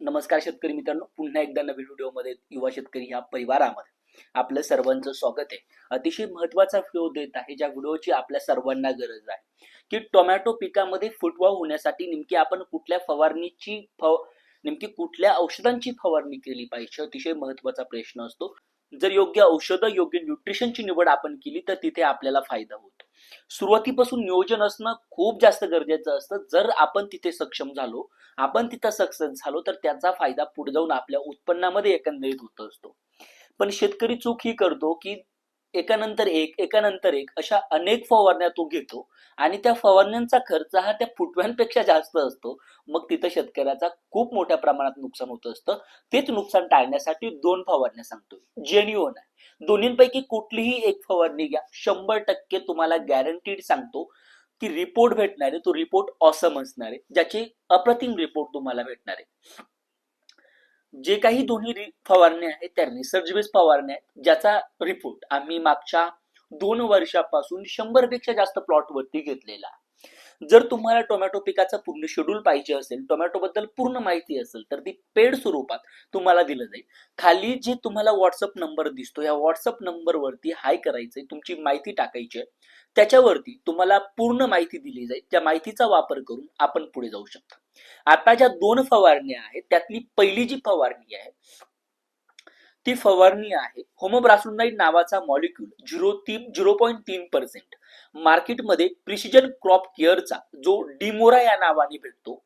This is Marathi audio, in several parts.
नमस्कार शेतकरी मित्रांनो, पुन्हा एकदा नवीन व्हिडिओमध्ये युवा शेतकरी या परिवारामध्ये आपलं सर्वांचं स्वागत आहे. अतिशय महत्त्वाचा व्हिडिओ देत आहे, ज्या व्हिडिओची आपल्या सर्वांना गरज आहे की टोमॅटो पिकामध्ये फुटवा होण्यासाठी नेमकी आपण नेमकी कुठल्या औषधांची फवारणी केली पाहिजे. अतिशय महत्त्वाचा प्रश्न असतो. जर योग्य औषधं, योग्य न्यूट्रिशनची निवड आपण केली तर तिथे आपल्याला फायदा होतो. सुरुवातीपासून नियोजन असणं खूप जास्त गरजेचं असतं. जर आपण तिथे सक्षम झालो, आपण तिथं सक्सेस झालो, तर त्याचा फायदा पुढे जाऊन आपल्या उत्पन्नामध्ये एकंदरीत होत असतो. पण शेतकरी चूक ही करतो की एकानंतर एक अशा अनेक फवारण्या तो घेतो आणि त्या फवारण्यांचा खर्च हा त्या फुटव्यांपेक्षा जास्त असतो. मग तिथं शेतकऱ्याचा खूप मोठ्या प्रमाणात नुकसान होत असतं. तेच नुकसान टाळण्यासाठी 2 फवारण्या सांगतो, जेन्युइन आहे. दोन्हींपैकी कुठलीही एक फवारणी घ्या, 100% तुम्हाला गॅरंटीड सांगतो की रिपोर्ट भेटणार आहे, तो रिपोर्ट ऑसम असणार आहे, ज्याचे अप्रतिम रिपोर्ट तुम्हाला भेटणार आहे. जे काही दोन्ही फवारण्या आहेत त्या रिसर्च बेस्ड फवारण्या आहेत, ज्याचा रिपोर्ट आम्ही मागच्या 2 वर्षापासून 100 पेक्षा जास्त प्लॉट वरती घेतलेला. जर तुम्हाला टोमॅटो पिकाचं पूर्ण शेड्यूल पाहिजे असेल, टोमॅटो बद्दल पूर्ण माहिती असेल, तर ती पेड स्वरूपात तुम्हाला दिलं जाईल. खाली जे तुम्हाला व्हॉट्सअप नंबर दिसतो, या व्हॉट्सअप नंबरवरती हाय करायचंय, तुमची माहिती टाकायची आहे. त्याच्यावरती तुम्हाला पूर्ण माहिती दिली जाईल. त्या माहितीचा वापर करून आपण पुढे जाऊ शकता. आता ज्या 2 फवारण्या आहेत, त्यातली पहिली जी फवारणी आहे ती फवारणी आहे होमोब्रासुनाइड नावाचा मॉलिक्यूल 0.3% मार्केटमध्ये प्रिसिजन क्रॉप केअरचा जो डिमोरा या नावाने भेटतो,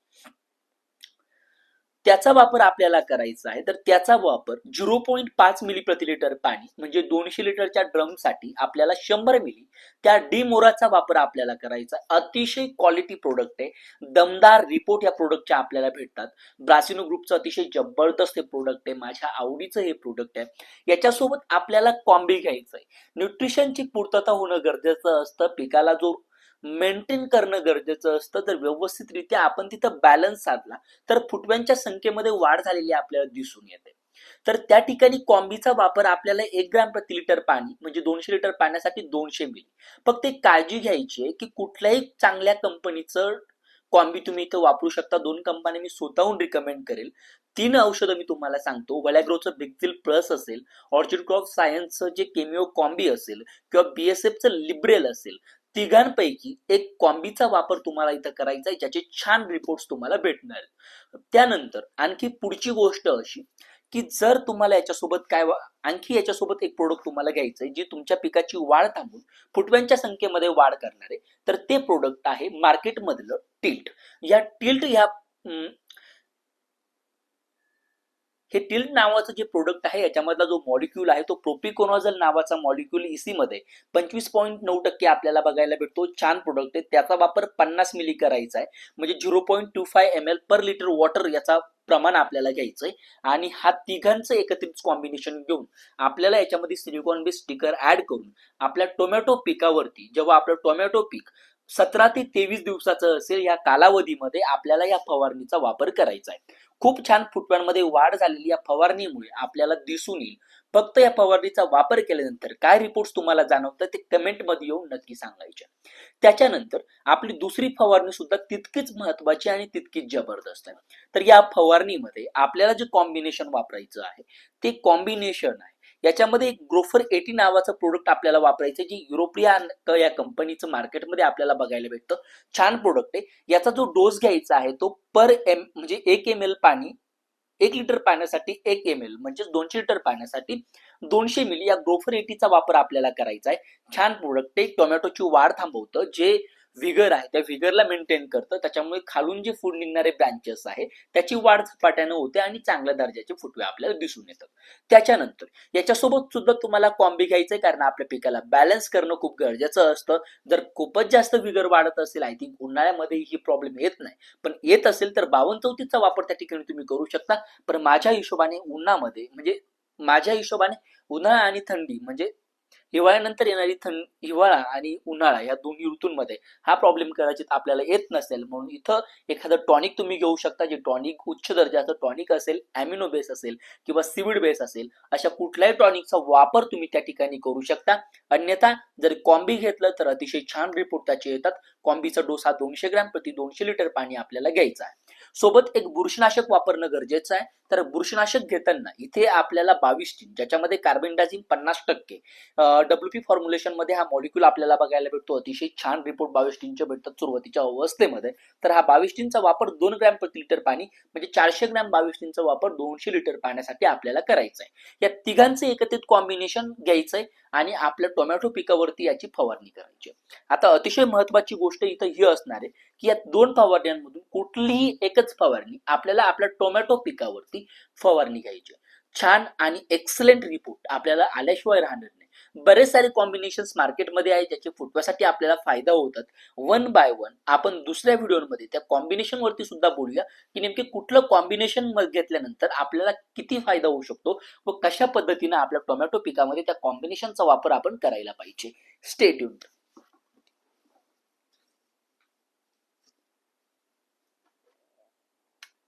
त्याचा वापर आपल्याला करायचा आहे. तर त्याचा वापर 0.5 मिली प्रति लिटर पाणी म्हणजे 200 लिटरच्या ड्रम साठी आपल्याला 100 मिली त्या डिमोराचा वापर आपल्याला करायचा. अतिशय क्वालिटी प्रोडक्ट आहे, दमदार रिपोर्ट या प्रोडक्टच्या आपल्याला भेटतात. ब्रासिनो ग्रुपचं अतिशय जबरदस्त हे प्रोडक्ट आहे, माझ्या आवडीचं हे प्रोडक्ट आहे. याच्यासोबत आपल्याला कॉम्बी घ्यायचं आहे. न्यूट्रिशनची पूर्तता होणं गरजेचं असतं, पिकाला जो मेंटेन करणं गरजेचं असतं. जर व्यवस्थितरित्या आपण तिथं बॅलन्स साधला तर फुटव्यांच्या संख्येमध्ये वाढ झालेली आपल्याला दिसून येते. तर त्या ठिकाणी कॉम्बीचा वापर आपल्याला 1 ग्रॅम प्रति लिटर पाणी म्हणजे 200 लिटर पाण्यासाठी 200 मिली. फक्त एक काळजी घ्यायची आहे की कुठल्याही चांगल्या कंपनीचं कॉम्बी तुम्ही इथं वापरू शकता. 2 कंपन्या मी स्वतःहून रिकमेंड करेल. 3 औषधं मी तुम्हाला सांगतो. वलॅग्रोचं बिगझिल प्लस असेल, ऑर्चिड क्रॉप सायन्सचं जे केमिओ कॉम्बी असेल किंवा बीएसएफचं लिब्रेल असेल, तिघांपैकी एक कॉम्बीचा वापर तुम्हाला इथं करायचा आहे, ज्याचे छान रिपोर्ट्स तुम्हाला भेटणार. त्यानंतर आणखी पुढची गोष्ट अशी की जर तुम्हाला याच्यासोबत आणखी याच्यासोबत एक प्रोडक्ट तुम्हाला घ्यायचंय जे तुमच्या पिकाची वाढ थांबून फुटव्यांच्या संख्येमध्ये वाढ करणार आहे, तर ते प्रोडक्ट आहे मार्केटमधलं टिल्ट. या टिल्ट हे टिल्ट नावाचं जे प्रोडक्ट आहे, याच्यामधला जो मॉलिक्यूल आहे तो प्रोपिकोनॉझल नावाचा मॉलिक्यूल इसी मध्ये 25.9% आपल्याला बघायला भेटतो. छान प्रोडक्ट आहे. त्याचा वापर 50 मिली करायचा आहे, म्हणजे 0.25 ml पर लिटर वॉटर याचा प्रमाण आपल्याला घ्यायचंय. आणि हा तिघांचं एकत्रित कॉम्बिनेशन घेऊन आपल्याला याच्यामध्ये सिलिकॉन बेस स्टिकर ऍड करून आपल्या टोमॅटो पिकावरती, जेव्हा आपलं टोमॅटो पीक 17 ते 23 दिवसाचं असेल, या कालावधीमध्ये आपल्याला या फवारणीचा वापर करायचा आहे. खूप छान फुटव्यांमध्ये वाढ झालेली या फवारणीमुळे आपल्याला दिसून येईल. फक्त या फवारणीचा वापर केल्यानंतर काय रिपोर्ट्स तुम्हाला जाणवतात ते कमेंटमध्ये येऊन नक्की सांगायचे. त्याच्यानंतर आपली दुसरी फवारणी सुद्धा तितकीच महत्वाची आणि तितकीच जबरदस्त आहे. तर या फवारणीमध्ये आपल्याला जे कॉम्बिनेशन वापरायचं आहे ते कॉम्बिनेशन आहे, याच्यामध्ये ग्रोफर 80 नावाचं प्रोडक्ट आपल्याला वापरायचं, जे युरोपियन या कंपनीचं मार्केटमध्ये आपल्याला बघायला भेटतं. छान प्रोडक्ट आहे. याचा जो डोस घ्यायचा आहे तो म्हणजे 1 ml पाणी 1 लिटर पाण्यासाठी 1 ml म्हणजे 200 लिटर पाण्यासाठी 200 मिली या ग्रोफर 80चा वापर आपल्याला करायचा आहे. छान प्रोडक्ट आहे, टोमॅटोची वाढ थांबवतं, जे व्हिगर आहे त्या व्हिगरला मेंटेन करतं. त्याच्यामुळे खालून जे फूड निघणारे ब्रँचेस आहे त्याची वाढ झपाट्याने होते आणि चांगल्या दर्जाचे फुटवे आपल्याला दिसून येतात. त्याच्यानंतर याच्यासोबत सुद्धा तुम्हाला कॉम्बी घ्यायचंय, कारण आपल्या पिकाला बॅलन्स करणं खूप गरजेचं असतं. जर खूपच जास्त व्हिगर वाढत असेल, आय थिंक उन्हाळ्यामध्ये ही प्रॉब्लेम येत नाही, पण येत असेल तर 52-34चा वापर त्या ठिकाणी तुम्ही करू शकता. पण माझ्या हिशोबाने उन्हाळा आणि थंडी म्हणजे हिवाळ्यानंतर येणारी हिवाळा आणि उन्हाळा या दोन्ही ऋतूंमध्ये हा प्रॉब्लेम कदाचित आपल्याला येत नसेल, म्हणून इथं एखादं टॉनिक तुम्ही घेऊ शकता. जे टॉनिक उच्च दर्जाचं टॉनिक असेल, अॅमिनो बेस असेल किंवा सीविड बेस असेल, अशा कुठल्याही टॉनिकचा वापर तुम्ही त्या ठिकाणी करू शकता. अन्यथा जर कॉम्बी घेतलं तर अतिशय छान रिपोर्ट त्याचे येतात. कॉम्बीचा डोस हा 200 ग्रॅम प्रति 200 लिटर पाणी आपल्याला घ्यायचा आहे. सोबत एक बुरशीनाशक वापरणं गरजेचं आहे. तर बुरशीनाशक घेताना इथे आपल्याला 22 ज्याच्यामध्ये कार्बेंडाझिम 50%, WP फॉर्म्युलेशन मध्ये हा मॉलिक्यूल आपल्याला बघायला भेटतो. अतिशय छान रिपोर्ट 22 भेटतात सुरुवातीच्या अवस्थेमध्ये. तर हा 22 वापर 2 ग्रॅम प्रति लिटर पाणी म्हणजे 400 ग्रॅम 22 वापर 200 लिटर पाण्यासाठी आपल्याला करायचा आहे. या तिघांचे एकत्रित कॉम्बिनेशन घ्यायचंय आणि आपल्या टोमॅटो पिकावरती याची फवारणी करायची. आता अतिशय महत्वाची गोष्ट इथं ही असणार आहे की या दोन फवारण्यांमधून कुठलीही एकच फवारणी आपल्याला आपल्या टोमॅटो पिकावरती फवारणी घ्यायची. छान आणि एक्सलेंट रिपोर्ट आपल्याला आल्याशिवाय राहणार नाही. बरेच सारे कॉम्बिनेशन मार्केटमध्ये आहे ज्याचे फुटव्यासाठी आपल्याला फायदा होतात. वन बाय वन आपण दुसऱ्या व्हिडिओमध्ये त्या कॉम्बिनेशन वरती सुद्धा बोलूया की नेमके कुठलं कॉम्बिनेशन घेतल्यानंतर आपल्याला किती फायदा होऊ शकतो व कशा पद्धतीने आपल्या टोमॅटो पिकामध्ये त्या कॉम्बिनेशनचा वापर आपण करायला पाहिजे. Stay tuned.